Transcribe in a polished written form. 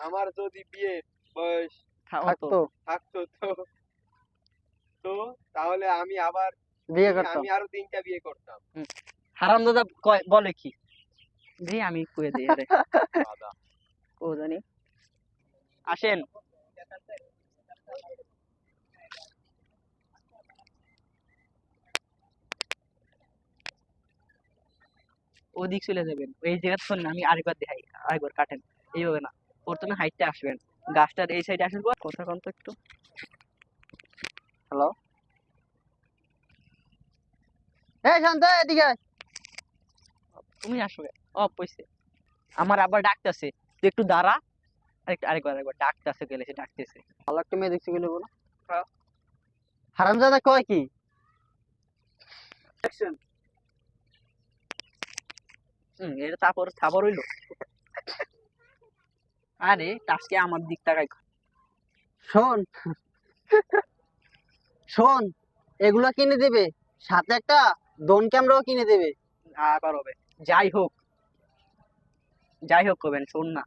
আমার যদি বিয়ে বয়স থাকতো থাকতো তো তো তাহলে আমি আবার বিয়ে করতাম। আমি আরো 3টা বিয়ে করতাম। হারামজাদা বলে কি? জি আমি কয়ে দিই আরে দাদা ও জানি আসেন। ওদিক চলে যাবেন, এই জায়গা শোন আমি আরেকবার দেখাই, আরেকবার কাটেন। এইভাবে না, প্রথমে হাইটটা আসবেন, গাছটার এই সাইডে আসার পর কথা কন তো একটু। হ্যালো, এই শান্ত এদিকে আয়। তুমি আসো। অফ হইছে, আমার আবার ডাকতেছে, তুই একটু দাঁড়া। আরেকবার ডাকতেছে, গেলে সে ডাকতেছে। ভালো একটা মেয়ে দেখছি বলে বলো। হ্যাঁ। হারামজাদা কয় কি? এটা তারপর খাবার হইলো। আরে আজকে আমার দিক তাকাই। শোন শোন, এগুলা কিনে দেবে, সাথে একটা ড্রোন ক্যামেরাও কিনে দেবে। আবার হবে, যাই হোক যাই হোক করবেন, শোন না